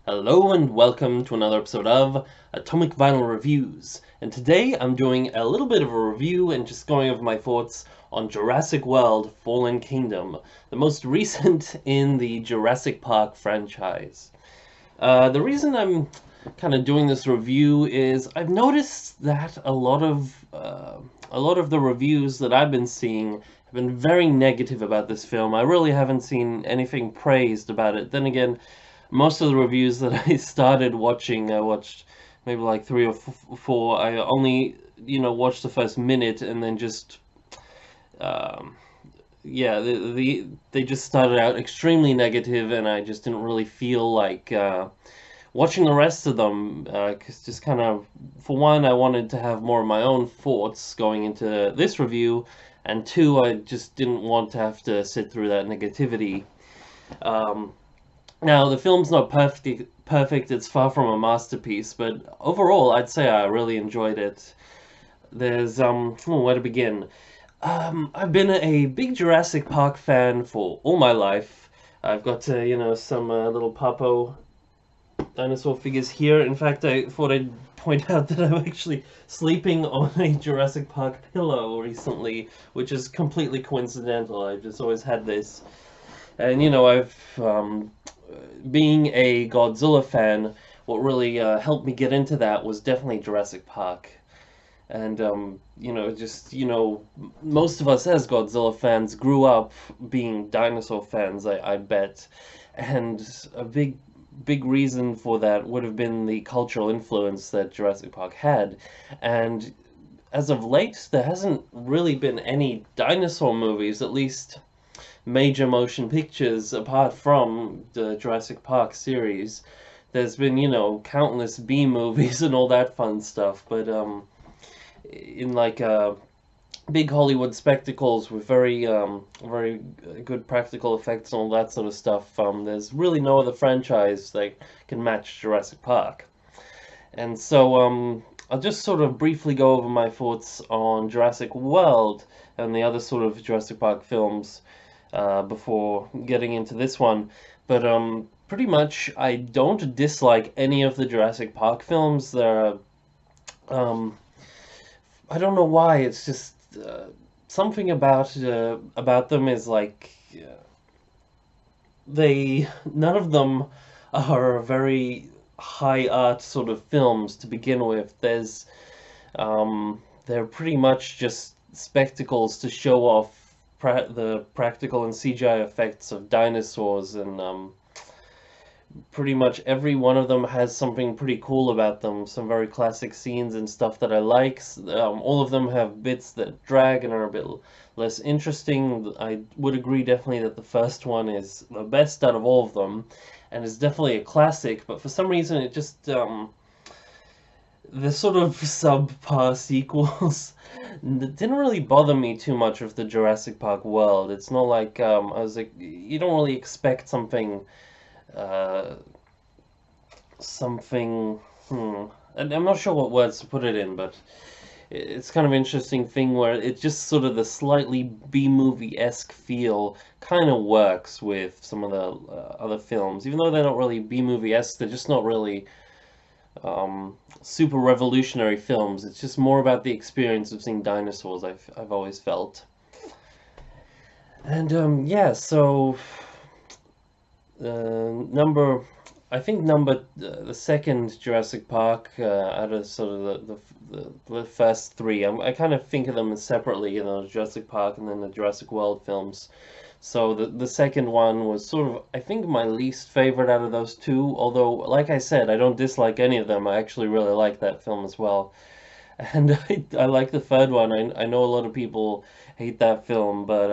Hello and welcome to another episode of Atomic Vinyl Reviews. And today I'm doing a little bit of a review and just going over my thoughts on Jurassic World Fallen Kingdom, the most recent in the Jurassic Park franchise. The reason I'm kind of doing this review is I've noticed that a lot of the reviews that I've been seeing have been very negative about this film. I really haven't seen anything praised about it. Then again, most of the reviews that I started watching, I watched maybe like three or four. I only, watched the first minute and then just, um, yeah, they just started out extremely negative, and I just didn't really feel like watching the rest of them. 'Cause just kind of, for one, I wanted to have more of my own thoughts going into this review, and two, I just didn't want to have to sit through that negativity. Um, Now, the film's not perfect, it's far from a masterpiece, but overall, I'd say I really enjoyed it. Where to begin? I've been a big Jurassic Park fan for all my life. I've got, some little Papo dinosaur figures here. In fact, I thought I'd point out that I'm actually sleeping on a Jurassic Park pillow recently, which is completely coincidental. I've just always had this. And being a Godzilla fan, what really helped me get into that was definitely Jurassic Park. And most of us as Godzilla fans grew up being dinosaur fans, I bet. And a big reason for that would have been the cultural influence that Jurassic Park had. And as of late, there hasn't really been any dinosaur movies, at least major motion pictures, apart from the Jurassic Park series. There's been, countless B movies and all that fun stuff, but in like big Hollywood spectacles with very good practical effects and all that sort of stuff, there's really no other franchise that can match Jurassic Park. And so I'll just sort of briefly go over my thoughts on Jurassic World and the other sort of Jurassic Park films before getting into this one. But pretty much, I don't dislike any of the Jurassic Park films. Um, I don't know why. It's just something about them is like they none of them are very high art sort of films to begin with. They're pretty much just spectacles to show off the practical and CGI effects of dinosaurs, and pretty much every one of them has something pretty cool about them, some very classic scenes and stuff that I like. All of them have bits that drag and are a bit less interesting. I would agree definitely that the first one is the best out of all of them, and is definitely a classic, but for some reason it just the sort of subpar sequels didn't really bother me too much with the Jurassic Park world. It's not like I was like, you don't really expect uh, something. And I'm not sure what words to put it in, but it's kind of interesting thing where it just sort of the slightly B-movie-esque feel kind of works with some of the other films, even though they're not really B-movie-esque. They're just not really super revolutionary films. It's just more about the experience of seeing dinosaurs. I've always felt. And yeah, so number I think the second Jurassic Park out of sort of the first three. I kind of think of them as separately, Jurassic Park and then the Jurassic World films. So the second one was sort of, I think, my least favorite out of those two. Although, like I said, I don't dislike any of them. I actually really like that film as well. And I like the third one. I know a lot of people hate that film, but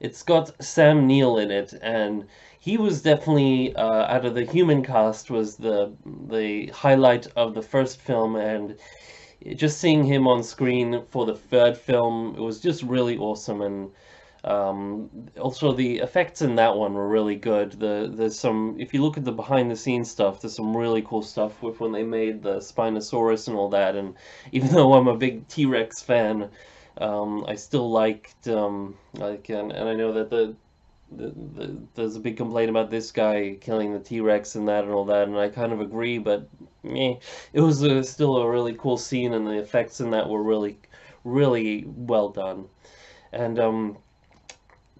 it's got Sam Neill in it, and he was definitely out of the human cast was the highlight of the first film, and just seeing him on screen for the third film, it was just really awesome. And also the effects in that one were really good. There's some, if you look at the behind the scenes stuff, there's some really cool stuff with when they made the Spinosaurus and all that. And even though I'm a big T-Rex fan, I still liked and I know that there's a big complaint about this guy killing the T-Rex and that and all that, and I kind of agree, but meh, it was still a really cool scene, and the effects in that were really, really well done. And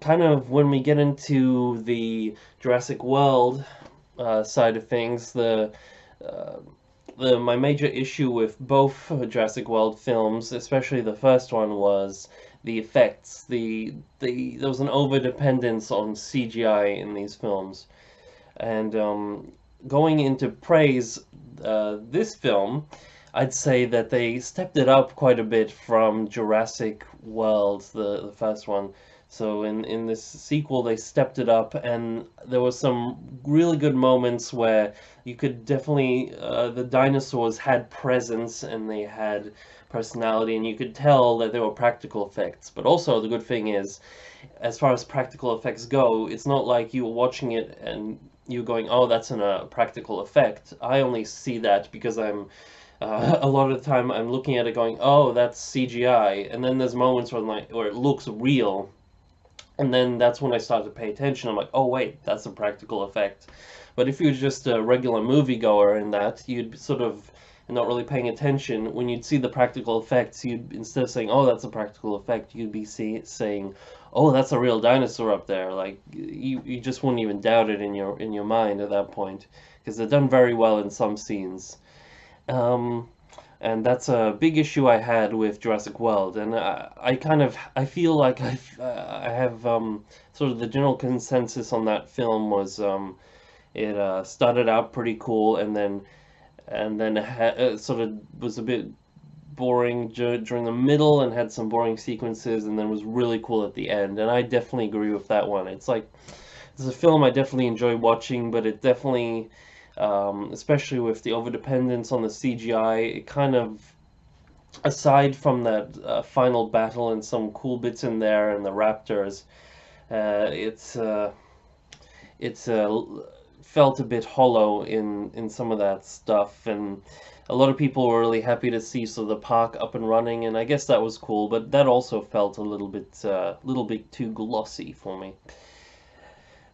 kind of when we get into the Jurassic World side of things, uh, my major issue with both Jurassic World films, especially the first one, was the effects. There was an over dependence on CGI in these films, and going into praise this film, I'd say that they stepped it up quite a bit from Jurassic World, the first one. So in this sequel, they stepped it up, and there were some really good moments where you could definitely the dinosaurs had presence and they had personality, and you could tell that they were practical effects. But also the good thing is, as far as practical effects go, it's not like you were watching it and you're going, "Oh, that's a practical effect." I only see that because I'm a lot of the time I'm looking at it going, "Oh, that's CGI," and then there's moments where it looks real, and then that's when I start to pay attention. I'm like, "Oh, wait, that's a practical effect." But if you're just a regular moviegoer in that, you'd sort of not really paying attention. When you'd see the practical effects, you'd, instead of saying, "Oh, that's a practical effect," you'd be saying, "Oh, that's a real dinosaur up there." Like you just wouldn't even doubt it in your mind at that point, because they're done very well in some scenes. Um, and that's a big issue I had with Jurassic World, and I feel like I have sort of the general consensus on that film was it started out pretty cool, and then sort of was a bit boring during the middle and had some boring sequences, and then was really cool at the end. And I definitely agree with that one. It's a film I definitely enjoy watching, but it definitely, especially with the overdependence on the CGI, it kind of, aside from that final battle and some cool bits in there and the raptors, uh, it's uh, it's felt a bit hollow in some of that stuff, and a lot of people were really happy to see so the park up and running, and I guess that was cool, but that also felt a little bit too glossy for me.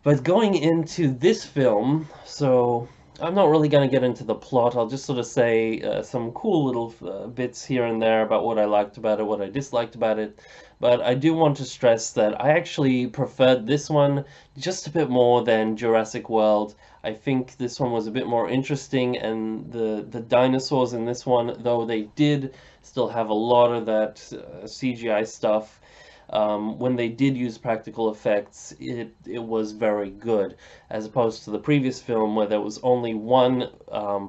But going into this film, so I'm not really going to get into the plot. I'll just sort of say some cool little bits here and there about what I liked about it, what I disliked about it. But I do want to stress that I actually preferred this one just a bit more than Jurassic World. I think this one was a bit more interesting, and the dinosaurs in this one, though they did still have a lot of that CGI stuff, when they did use practical effects, it was very good, as opposed to the previous film where there was only one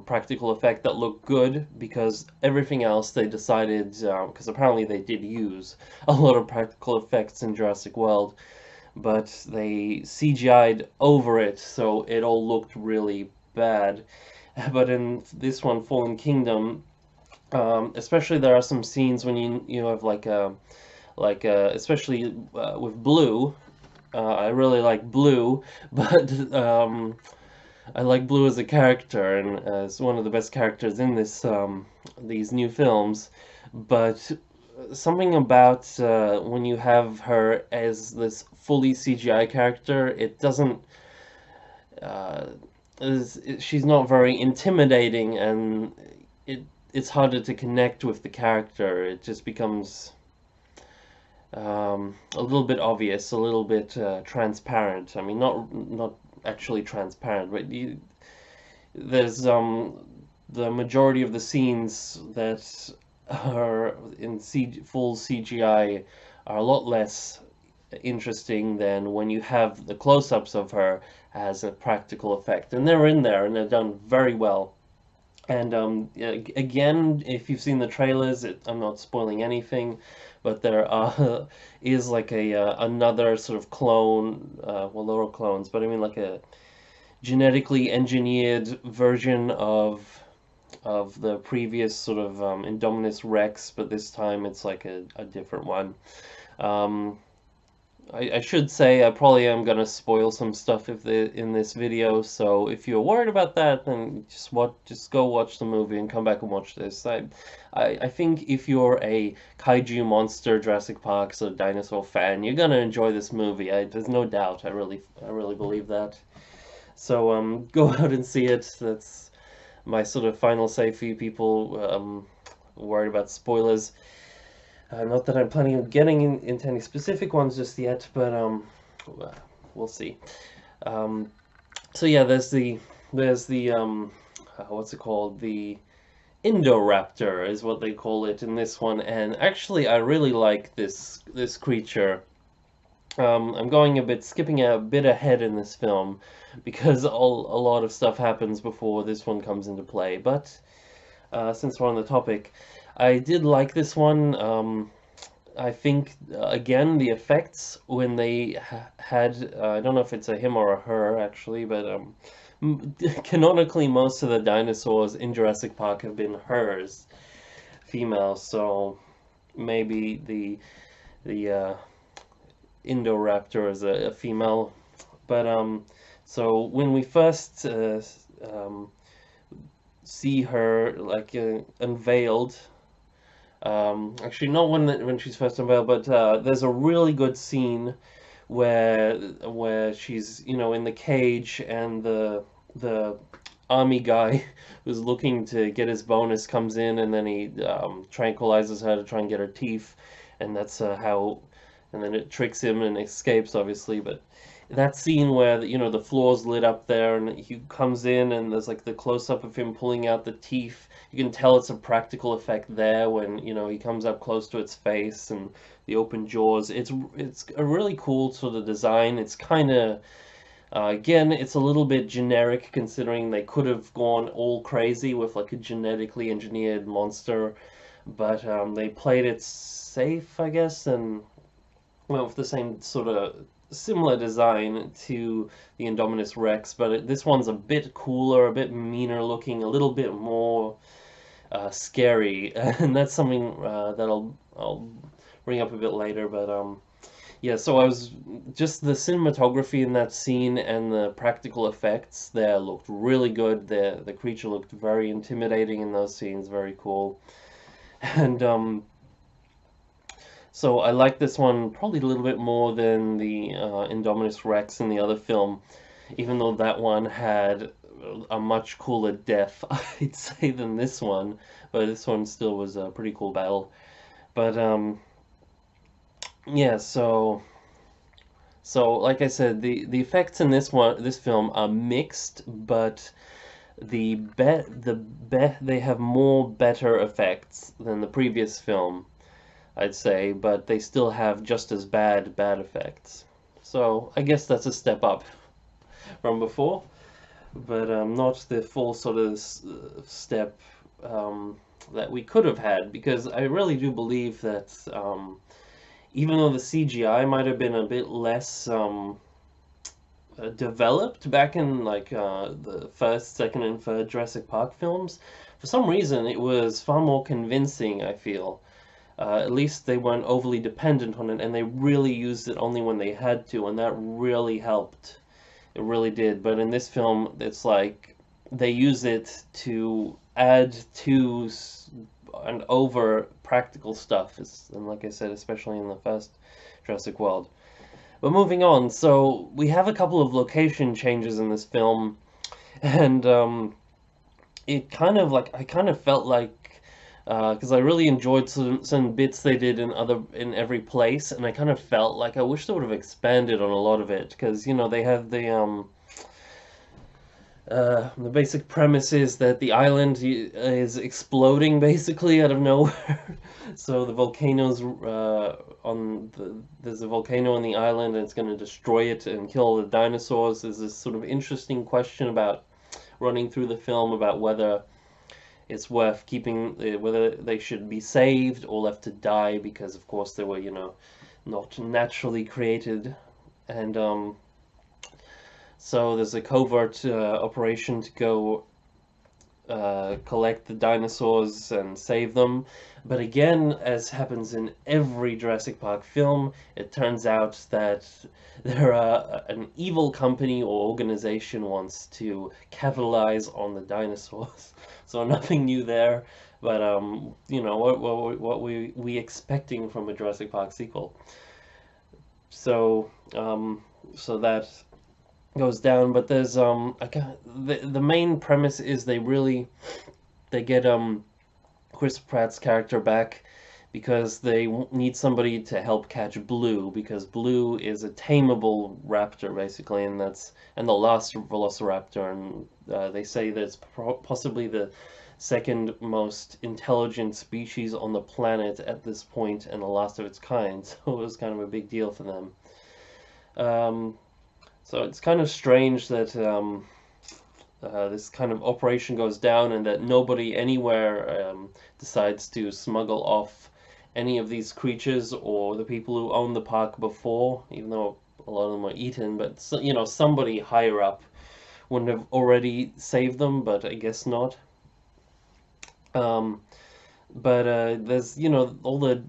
practical effect that looked good, because everything else they decided, because apparently they did use a lot of practical effects in Jurassic World, but they CGI'd over it, so it all looked really bad. But in this one, Fallen Kingdom, especially there are some scenes when you have especially with Blue. I really like Blue, but I like Blue as a character, and as one of the best characters in these new films. But something about when you have her as this fully CGI character, it doesn't. Uh, she's not very intimidating, and it's harder to connect with the character. It just becomes a little bit obvious, a little bit transparent. I mean, not actually transparent, but there's the majority of the scenes that are in full CGI are a lot less interesting than when you have the close-ups of her as a practical effect, and they're in there and they're done very well. And again, if you've seen the trailers, I'm not spoiling anything, but there is like a another sort of clone. Well, they're all clones, but I mean like a genetically engineered version of the previous sort of Indominus Rex, but this time it's like a different one. Um, I should say I probably am gonna spoil some stuff if in this video, so if you're worried about that, then just go watch the movie and come back and watch this. I think if you're a kaiju monster Jurassic Park so dinosaur fan, you're gonna enjoy this movie. There's no doubt. I really believe that. So go out and see it. That's my sort of final say for you people worried about spoilers. Not that I'm planning on getting into any specific ones just yet, but we'll see. Um, so yeah, there's the what's it called? The Indoraptor is what they call it in this one, and actually I really like this creature. I'm going a bit skipping a bit ahead in this film because a lot of stuff happens before this one comes into play. But since we're on the topic, I did like this one. I think again the effects when they had I don't know if it's a him or a her actually, but canonically most of the dinosaurs in Jurassic Park have been hers, female. So maybe the Indoraptor is a female. But so when we first um, see her like unveiled. Actually, not when she's first unveiled, but there's a really good scene where she's in the cage and the army guy who's looking to get his bonus comes in and then he tranquilizes her to try and get her teeth, and that's how, and then it tricks him and escapes obviously. But that scene where the floor's lit up there and he comes in and there's like the close up of him pulling out the teeth, you can tell it's a practical effect there when he comes up close to its face and the open jaws. It's a really cool sort of design. It's kind of again, it's a little bit generic considering they could have gone all crazy with like a genetically engineered monster, but they played it safe, I guess, and went with the same sort of similar design to the Indominus Rex, but this one's a bit cooler, a bit meaner looking, a little bit more scary, and that's something that I'll bring up a bit later. But yeah, so I was just the cinematography in that scene and the practical effects there looked really good. The creature looked very intimidating in those scenes, very cool, and so I like this one probably a little bit more than the Indominus Rex in the other film, even though that one had a much cooler death, I'd say, than this one. But this one still was a pretty cool battle. But yeah, so like I said, the effects in this film are mixed, but they have more better effects than the previous film, I'd say, but they still have just as bad effects. So I guess that's a step up from before, but not the full sort of step that we could have had, because I really do believe that even though the CGI might have been a bit less developed back in like the first, second, and third Jurassic Park films, for some reason it was far more convincing, I feel. At least they weren't overly dependent on it, and they really used it only when they had to, and that really helped. It really did. But in this film, it's like they use it to add to and over practical stuff, and like I said, especially in the first Jurassic World. But moving on, so we have a couple of location changes in this film, and it kind of like I kind of felt like because I really enjoyed some bits they did in every place, and I kind of felt like I wish they would have expanded on a lot of it, because they have the basic premise is that the island is exploding basically out of nowhere. So the volcanoes there's a volcano on the island, and it's going to destroy it and kill the dinosaurs. There's this sort of interesting question about running through the film about whether it's worth keeping, whether they should be saved or left to die, because of course they were, not naturally created. And so there's a covert operation to go collect the dinosaurs and save them. But again, as happens in every Jurassic Park film, it turns out that an evil company or organization wants to capitalize on the dinosaurs. So nothing new there, but you know what we expecting from a Jurassic Park sequel. So so that goes down, but there's the main premise is they get Chris Pratt's character back because they need somebody to help catch Blue, because Blue is a tameable raptor basically, and the last velociraptor, and they say that it's possibly the second most intelligent species on the planet at this point and the last of its kind. So it was kind of a big deal for them. Um, so it's kind of strange that this kind of operation goes down and that nobody anywhere decides to smuggle off any of these creatures or the people who own the park before, even though a lot of them were eaten. But you know, somebody higher up wouldn't have already saved them, but I guess not. Um, but there's, you know, all the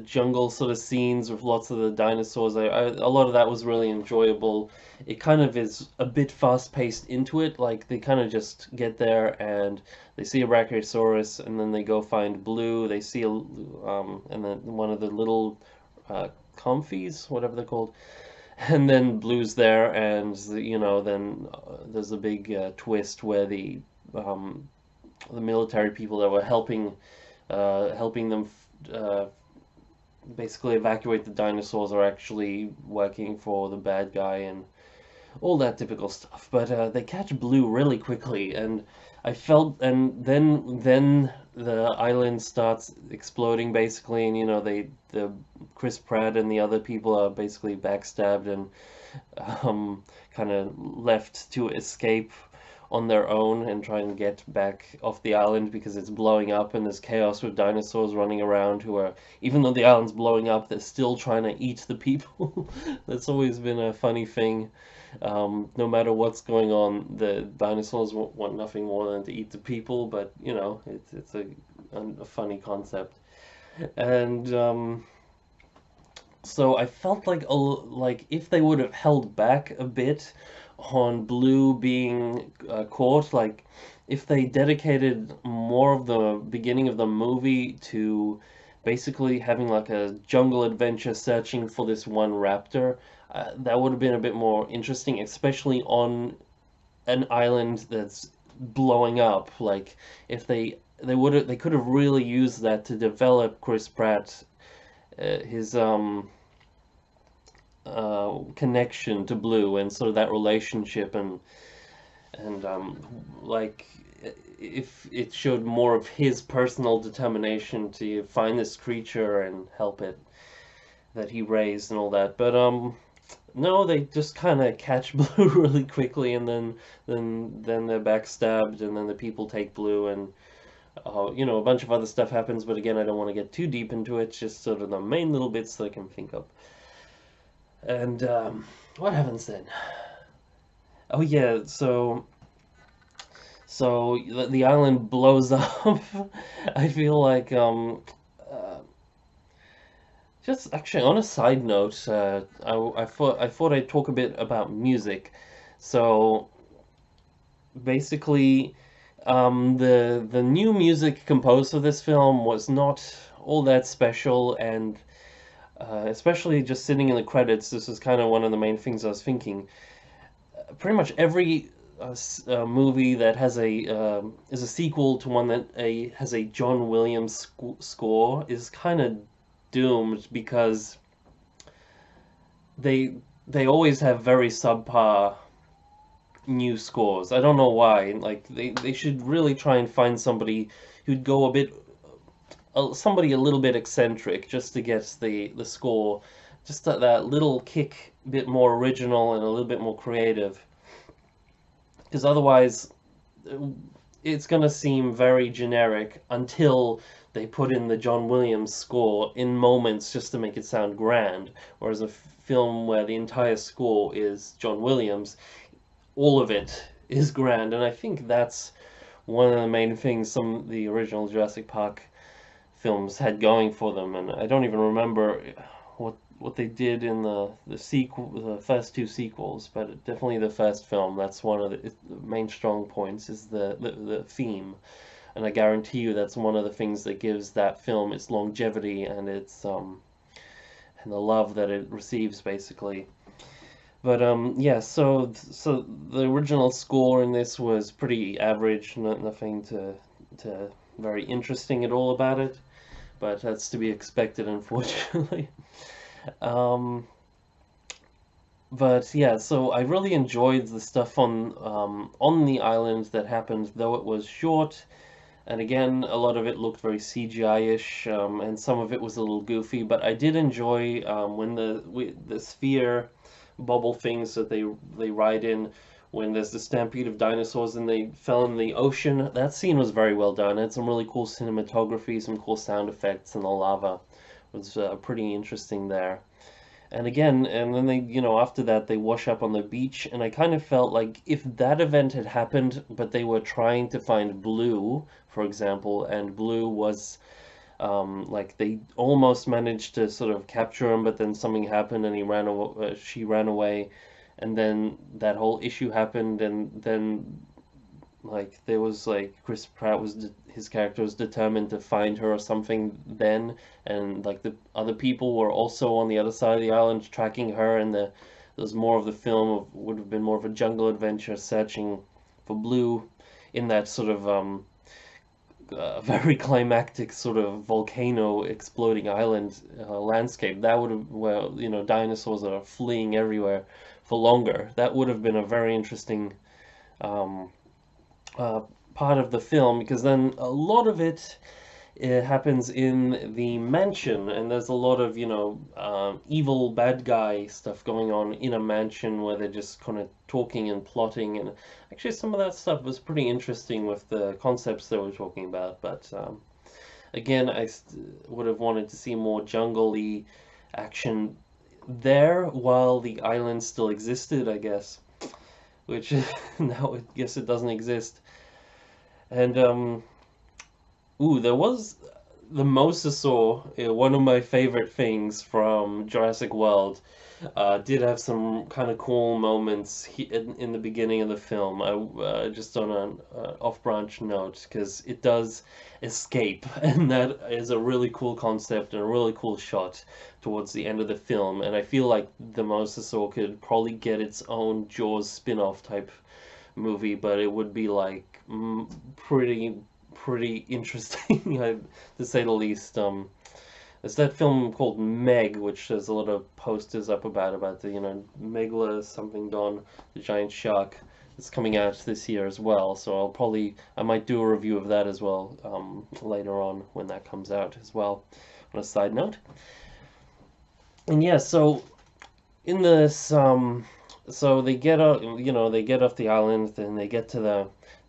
jungle sort of scenes with lots of the dinosaurs. A lot of that was really enjoyable. It kind of is a bit fast-paced into it. Like they kind of just get there and they see a Brachiosaurus and then they go find Blue. They see and then one of the little comfies, whatever they're called. And then Blue's there, and you know, then there's a big twist where the military people that were helping them basically evacuate the dinosaurs are actually working for the bad guy and all that typical stuff. But they catch Blue really quickly, and I felt, and then the island starts exploding basically, and you know the Chris Pratt and the other people are basically backstabbed and kind of left to escape on their own and try and get back off the island because it's blowing up and there's chaos with dinosaurs running around who are, even though the island's blowing up, they're still trying to eat the people. That's always been a funny thing. No matter what's going on, the dinosaurs want nothing more than to eat the people, but you know, it's a funny concept. And so I felt like if they would have held back a bit on Blue being caught, like if they dedicated more of the beginning of the movie to basically having like a jungle adventure searching for this one raptor, that would have been a bit more interesting, especially on an island that's blowing up. Like if they could have really used that to develop Chris Pratt, his connection to Blue and sort of that relationship, and like if it showed more of his personal determination to find this creature and help it that he raised and all that. But no, they just kind of catch Blue really quickly, and then they're backstabbed, and then the people take Blue, and you know, a bunch of other stuff happens. But again, I don't want to get too deep into it. Just sort of the main little bits that I can think of. And what happens then? Oh yeah, so the island blows up. I feel like just actually on a side note, I thought I'd talk a bit about music. So basically, the new music composed for this film was not all that special, and especially just sitting in the credits, this is kind of one of the main things I was thinking. Pretty much every movie that has is a sequel to one that has a John Williams score is kind of doomed because they always have very subpar new scores. I don't know why. Like they should really try and find somebody who'd go a bit somebody a little bit eccentric just to get the score, just that little kick, bit more original and a little bit more creative. Because otherwise, it's gonna seem very generic until they put in the John Williams score in moments just to make it sound grand. Whereas a film where the entire score is John Williams, all of it is grand, and I think that's one of the main things the original Jurassic Park films had going for them, and I don't even remember what they did in the sequel, the first two sequels, but definitely the first film. That's one of the main strong points is the theme, and I guarantee you that's one of the things that gives that film its longevity and its and the love that it receives basically. But yeah, so the original score in this was pretty average, nothing to very interesting at all about it, but that's to be expected, unfortunately. Um, but yeah, so I really enjoyed the stuff on the island that happened, though it was short. And again, a lot of it looked very CGI-ish, and some of it was a little goofy. But I did enjoy when the sphere bubble things that they ride in, when there's the stampede of dinosaurs and they fell in the ocean. That scene was very well done. It had some really cool cinematography, some cool sound effects, and the lava was pretty interesting there. And again, and then after that, they wash up on the beach, and I kind of felt like if that event had happened, but they were trying to find Blue, for example, and Blue was like they almost managed to sort of capture him, but then something happened and he ran away, she ran away, and then that whole issue happened, and then like there was like Chris Pratt his character was determined to find her or something then, and like the other people were also on the other side of the island tracking her, and there's more of the film would have been more of a jungle adventure searching for Blue in that sort of very climactic sort of volcano exploding island landscape. That would have, well, dinosaurs are fleeing everywhere for longer. That would have been a very interesting um, uh, part of the film, because then a lot of it happens in the mansion, and there's a lot of evil bad guy stuff going on in a mansion where they're just kind of talking and plotting, and actually some of that stuff was pretty interesting with the concepts they were talking about. But again, would have wanted to see more jungle-y action there while the island still existed, I guess, which now I guess it doesn't exist. And ooh, there was the mosasaur, one of my favorite things from Jurassic World. Did have some kind of cool moments in the beginning of the film. Just on an off-branch note, because it does escape, and that is a really cool concept and a really cool shot towards the end of the film. And I feel like the mosasaur could probably get its own Jaws spin-off type movie, but it would be like pretty interesting, to say the least. There's that film called Meg, which there's a lot of posters up about the Megala something Don, the giant shark. It's coming out this year as well, so I might do a review of that as well later on when that comes out as well. On a side note, and yeah, so in this so they get out, they get off the island, then they get to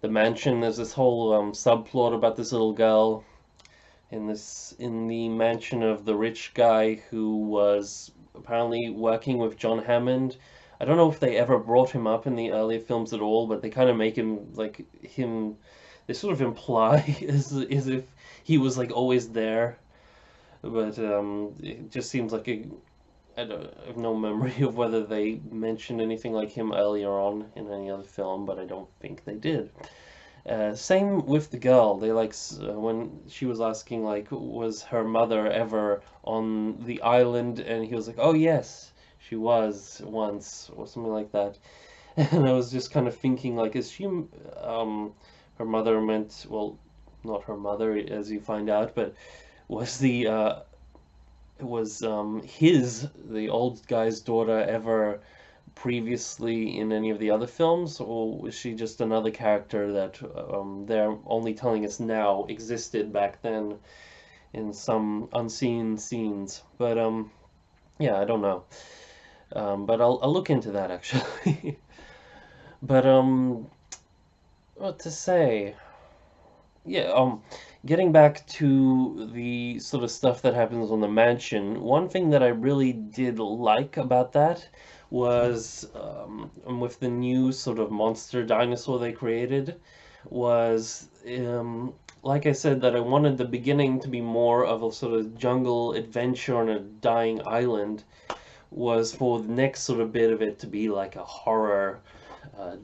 the mansion. There's this whole subplot about this little girl in the mansion of the rich guy who was apparently working with John Hammond. I don't know if they ever brought him up in the earlier films at all, but they kind of make him like him. They sort of imply as if he was like always there, but it just seems like I have no memory of whether they mentioned anything like him earlier on in any other film, but I don't think they did. Same with the girl. They when she was asking like, was her mother ever on the island, and he was like, oh yes, she was once, or something like that. And I was just kind of thinking like, is she her mother meant, well, not her mother as you find out, but was the old guy's daughter ever previously in any of the other films, or was she just another character that they're only telling us now existed back then in some unseen scenes? But yeah, I don't know. But I'll look into that actually. But what to say? Yeah, getting back to the sort of stuff that happens on the mansion, one thing that I really did like about that was with the new sort of monster dinosaur they created. was, like I said, that I wanted the beginning to be more of a sort of jungle adventure on a dying island, was for the next sort of bit of it to be like a horror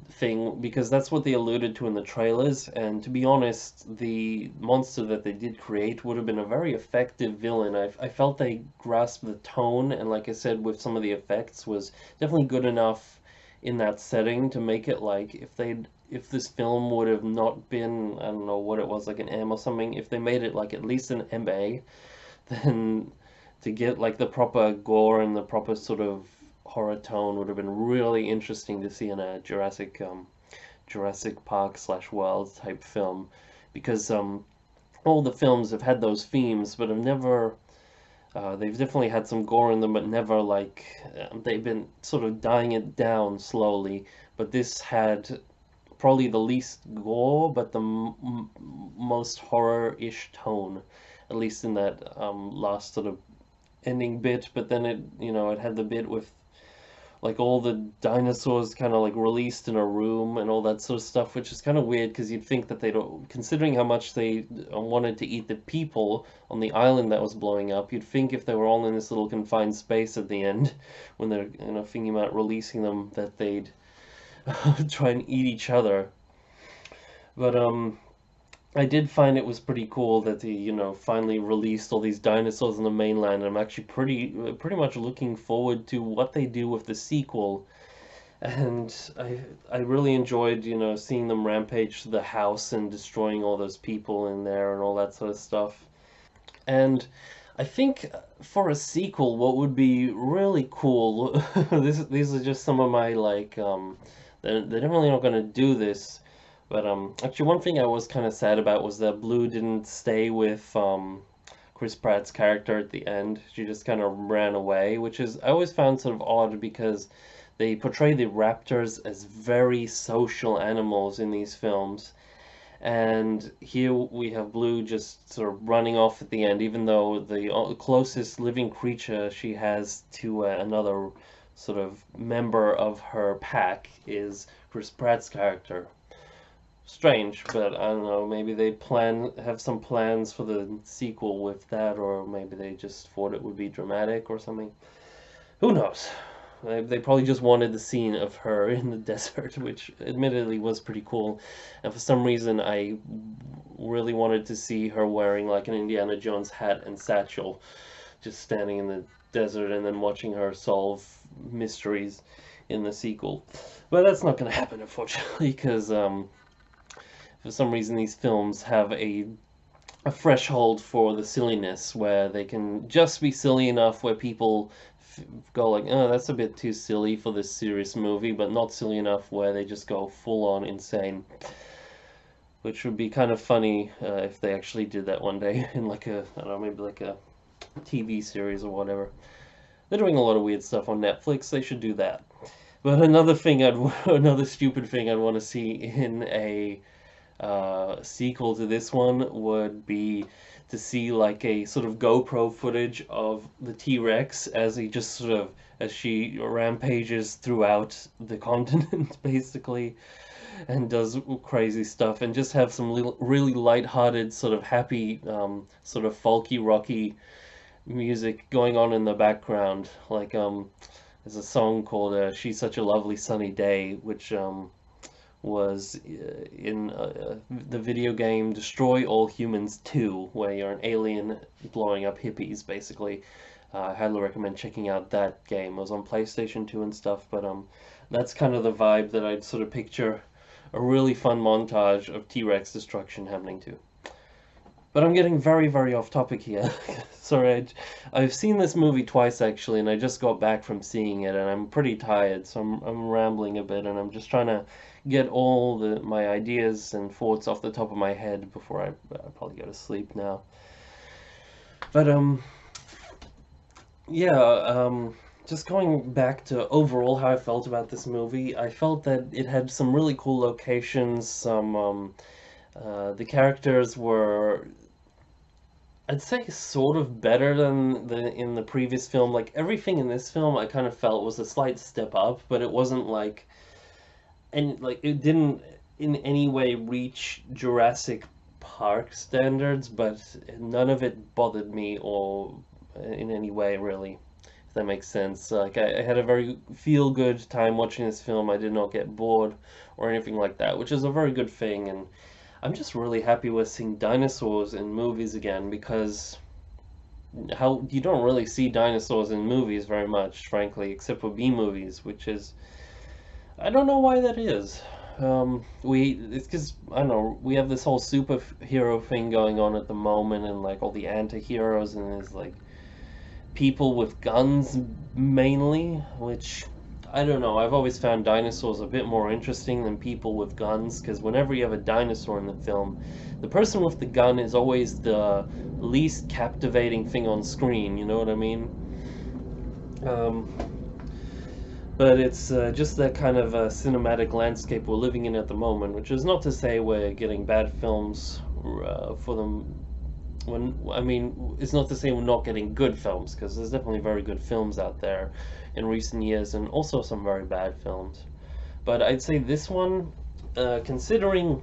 thing, because that's what they alluded to in the trailers. And to be honest, the monster that they did create would have been a very effective villain. I felt they grasped the tone, and like I said, with some of the effects, was definitely good enough in that setting to make it like if this film would have not been, I don't know what it was, like an M or something, if they made it like at least an MA, then to get like the proper gore and the proper sort of horror tone would have been really interesting to see in a Jurassic Park slash World type film, because all the films have had those themes, but have never. They've definitely had some gore in them, but never like they've been sort of dying it down slowly. But this had probably the least gore, but the most horror-ish tone, at least in that last sort of ending bit. But then it had the bit with like all the dinosaurs kind of like released in a room and all that sort of stuff, which is kind of weird because you'd think that they don't, considering how much they wanted to eat the people on the island that was blowing up, you'd think if they were all in this little confined space at the end, when they're thinking about releasing them, that they'd try and eat each other. But I did find it was pretty cool that they, finally released all these dinosaurs on the mainland. I'm actually pretty much looking forward to what they do with the sequel. And I really enjoyed, seeing them rampage to the house and destroying all those people in there and all that sort of stuff. And I think for a sequel, what would be really cool, these are just some of my like, they're definitely not going to do this, but actually one thing I was kind of sad about was that Blue didn't stay with Chris Pratt's character at the end. She just kind of ran away, which is I always found sort of odd because they portray the raptors as very social animals in these films. And here we have Blue just sort of running off at the end, even though the closest living creature she has to another sort of member of her pack is Chris Pratt's character. Strange, but I don't know, maybe they have some plans for the sequel with that, or maybe they just thought it would be dramatic or something. Who knows? They probably just wanted the scene of her in the desert, which admittedly was pretty cool. And for some reason, I really wanted to see her wearing like an Indiana Jones hat and satchel, just standing in the desert and then watching her solve mysteries in the sequel. But that's not going to happen, unfortunately, because for some reason these films have a threshold for the silliness where they can just be silly enough where people go like, oh, that's a bit too silly for this serious movie, but not silly enough where they just go full on insane. Which would be kind of funny if they actually did that one day in like I don't know, maybe like a TV series or whatever. They're doing a lot of weird stuff on Netflix. They should do that. But another stupid thing I'd want to see in a sequel to this one would be to see like a sort of GoPro footage of the T-Rex as he just sort of as she rampages throughout the continent basically and does crazy stuff, and just have some really light-hearted sort of happy sort of folky rocky music going on in the background, like there's a song called She's Such a Lovely Sunny Day, which was in the video game Destroy All Humans 2, where you're an alien blowing up hippies, basically. I highly recommend checking out that game. It was on PlayStation 2 and stuff, but that's kind of the vibe that I'd sort of picture a really fun montage of T-Rex destruction happening to. But I'm getting very, very off topic here. Sorry, I've seen this movie twice actually, and I just got back from seeing it, and I'm pretty tired, so I'm rambling a bit, and I'm just trying to get all my ideas and thoughts off the top of my head before I probably go to sleep now. But yeah, just going back to overall how I felt about this movie, I felt that it had some really cool locations. The characters were, I'd say, sort of better than in the previous film. Like everything in this film, I kind of felt was a slight step up, but it wasn't like, and like it didn't. in any way reach Jurassic Park standards, but none of it bothered me or in any way really, if that makes sense. Like I had a very feel good time watching this film. I did not get bored or anything like that, which is a very good thing. And I'm just really happy with seeing dinosaurs in movies again because how you don't really see dinosaurs in movies very much, frankly, except for B movies, which is I don't know why that is. It's because I don't know. We have this whole superhero thing going on at the moment, and like all the anti-heroes, and there's like people with guns mainly, which I don't know. I've always found dinosaurs a bit more interesting than people with guns, because whenever you have a dinosaur in the film, the person with the gun is always the least captivating thing on screen. You know what I mean? Um, But it's just that kind of cinematic landscape we're living in at the moment, which is not to say we're getting bad films for them. When I mean, it's not to say we're not getting good films, because there's definitely very good films out there in recent years, and also some very bad films. But I'd say this one, considering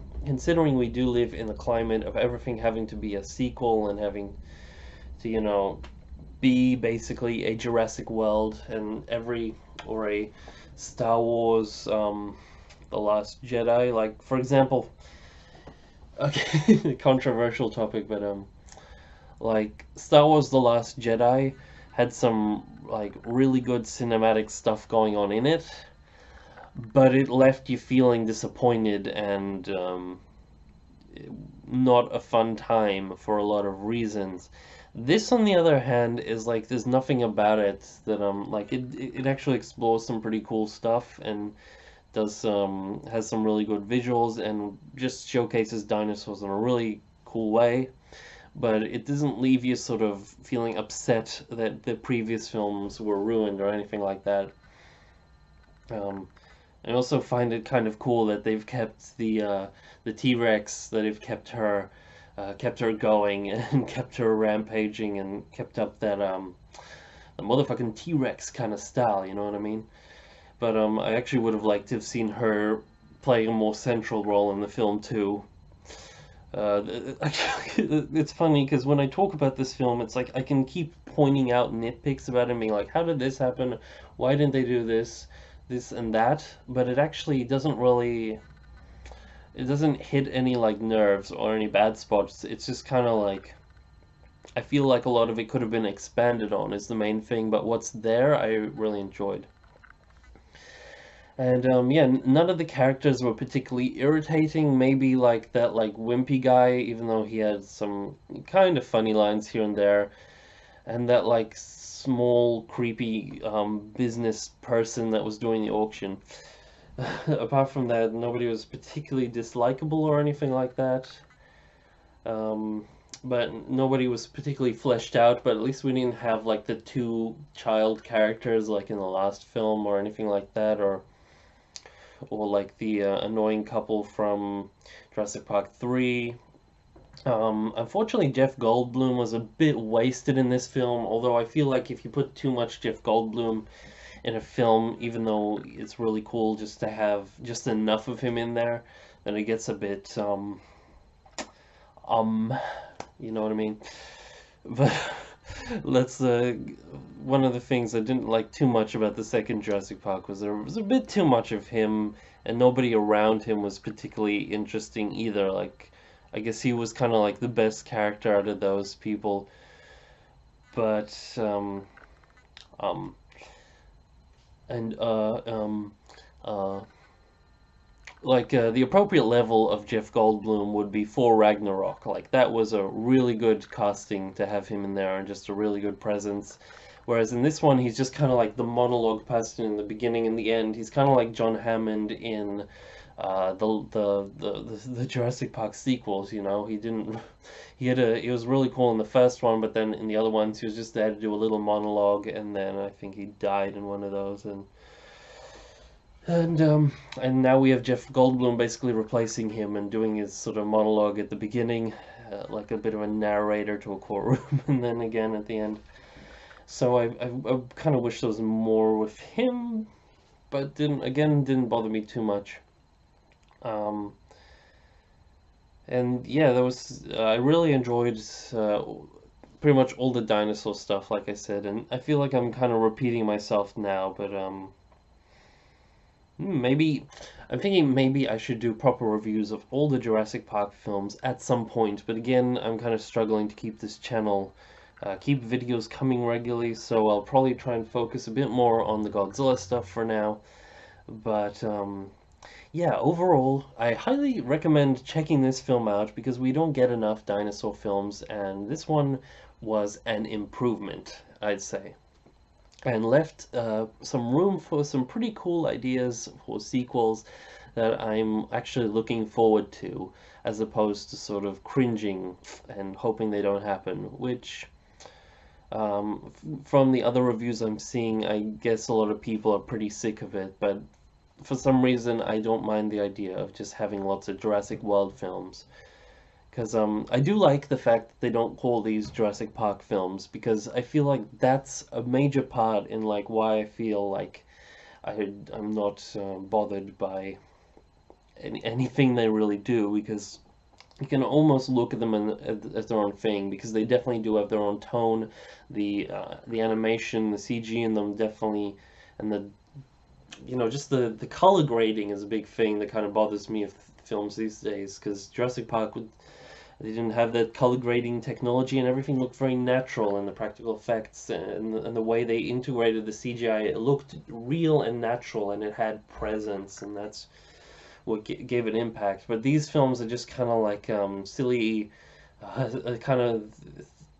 we do live in a climate of everything having to be a sequel and having to, be basically a Jurassic World and every or a Star Wars The Last Jedi. Like for example, okay, controversial topic, but like Star Wars The Last Jedi had some like really good cinematic stuff going on in it, but it left you feeling disappointed and not a fun time for a lot of reasons. This, on the other hand, is like there's nothing about it that like it actually explores some pretty cool stuff and does has some really good visuals and just showcases dinosaurs in a really cool way. But it doesn't leave you sort of feeling upset that the previous films were ruined or anything like that. Um, I also find it kind of cool that they've kept the T-Rex, that they've kept her going and kept her rampaging and kept up that the motherfucking T-Rex kind of style, you know what I mean? But I actually would have liked to have seen her playing a more central role in the film too. Actually, it's funny because when I talk about this film, it's like I can keep pointing out nitpicks about it and being like, how did this happen? Why didn't they do this, this and that? But it actually doesn't really, it doesn't hit any like nerves or any bad spots. It's just kind of like, I feel like a lot of it could have been expanded on is the main thing, but what's there I really enjoyed. And yeah, none of the characters were particularly irritating. Maybe like that like wimpy guy, even though he had some kind of funny lines here and there, and that like small creepy business person that was doing the auction. Apart from that, nobody was particularly dislikable or anything like that. Um, but nobody was particularly fleshed out. But at least we didn't have like the two child characters like in the last film or anything like that, or like the annoying couple from Jurassic Park 3. Unfortunately, Jeff Goldblum was a bit wasted in this film, although I feel like if you put too much Jeff Goldblum in a film, even though it's really cool just to have just enough of him in there, then it gets a bit, um, you know what I mean? But let's one of the things I didn't like too much about the second Jurassic Park was there was a bit too much of him and nobody around him was particularly interesting either. Like I guess he was kind of like the best character out of those people, but um and uh like the appropriate level of Jeff Goldblum would be for Ragnarok. Like that was a really good casting to have him in there and just a really good presence. Whereas in this one, he's just kind of like the monologue person in the beginning and the end. He's kind of like John Hammond in the Jurassic Park sequels. You know, he didn't. He was really cool in the first one, but then in the other ones, he was just there to do a little monologue, and then I think he died in one of those, and now we have Jeff Goldblum basically replacing him and doing his sort of monologue at the beginning, like a bit of a narrator to a courtroom, and then again at the end. So I kind of wish there was more with him, but didn't bother me too much. And yeah, there was I really enjoyed uh, pretty much all the dinosaur stuff, like I said, and I feel like I'm kind of repeating myself now, but maybe I'm thinking maybe I should do proper reviews of all the Jurassic Park films at some point. But again, I'm kind of struggling to keep this channel, keep videos coming regularly, so I'll probably try and focus a bit more on the Godzilla stuff for now. But yeah, overall, I highly recommend checking this film out because we don't get enough dinosaur films, and this one was an improvement, I'd say, and left some room for some pretty cool ideas for sequels that I'm actually looking forward to, as opposed to sort of cringing and hoping they don't happen, which from the other reviews I'm seeing, I guess a lot of people are pretty sick of it, but for some reason I don't mind the idea of just having lots of Jurassic World films. Because I do like the fact that they don't call these Jurassic Park films, because I feel like that's a major part in like why I feel like I'm not bothered by anything they really do, because you can almost look at them as their own thing, because they definitely do have their own tone. The animation, the CG in them definitely, and the just the color grading is a big thing that kind of bothers me with films these days, because Jurassic Park they didn't have that color grading technology, and everything looked very natural, and the practical effects and the way they integrated the CGI, it looked real and natural, and it had presence, and that's what gave it impact. But these films are just kind of like silly, kind of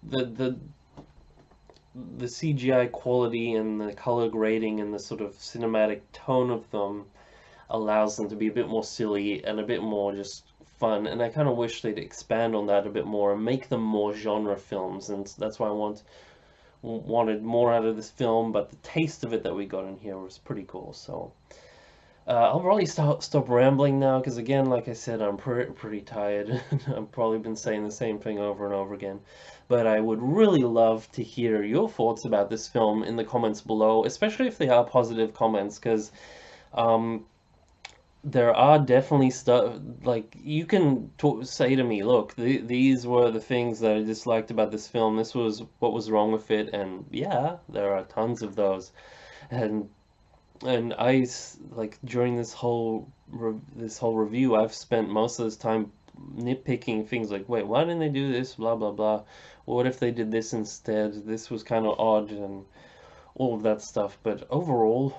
the the the CGI quality and the color grading and the sort of cinematic tone of them allows them to be a bit more silly and a bit more just fun. And I kind of wish they'd expand on that a bit more and make them more genre films. And that's why wanted more out of this film. But the taste of it that we got in here was pretty cool. So I'll probably stop rambling now, because again, like I said, I'm pretty tired. I've probably been saying the same thing over and over again. But I would really love to hear your thoughts about this film in the comments below, especially if they are positive comments, because um, there are definitely stuff like you can say to me, look, these were the things that I disliked about this film. This was what was wrong with it, and yeah, there are tons of those. And like during this whole review, I've spent most of this time nitpicking things like, wait, why didn't they do this? Blah blah blah. What if they did this instead? This was kind of odd and all of that stuff. But overall,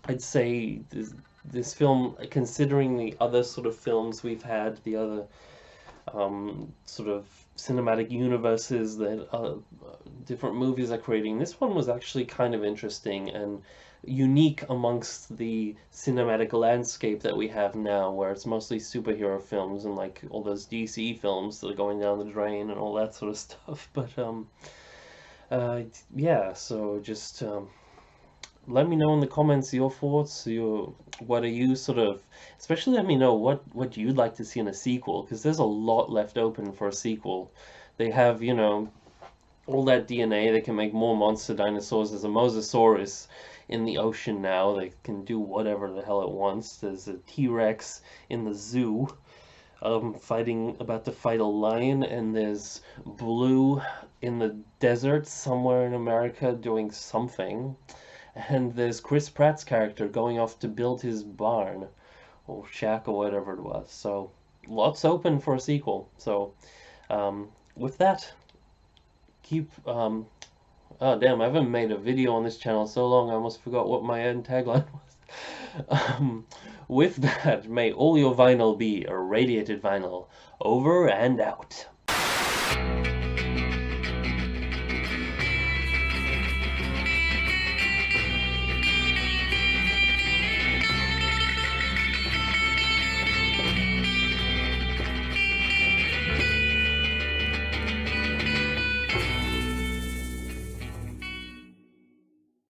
I'd say this film, considering the other sort of films we've had, the other sort of cinematic universes that different movies are creating, this one was actually kind of interesting and unique amongst the cinematic landscape that we have now, where it's mostly superhero films and like all those DC films that are going down the drain and all that sort of stuff. But yeah, so just let me know in the comments your thoughts. What are you sort of, especially let me know what you'd like to see in a sequel, because there's a lot left open for a sequel. They have, all that DNA. They can make more monster dinosaurs. There's a Mosasaurus in the ocean now. They can do whatever the hell it wants. There's a T-Rex in the zoo, about to fight a lion, and there's Blue in the desert somewhere in America doing something. And there's Chris Pratt's character going off to build his barn or shack or whatever it was. So lots open for a sequel. So with that, keep oh damn, I haven't made a video on this channel so long I almost forgot what my end tagline was. With that, may all your vinyl be irradiated vinyl. Over and out.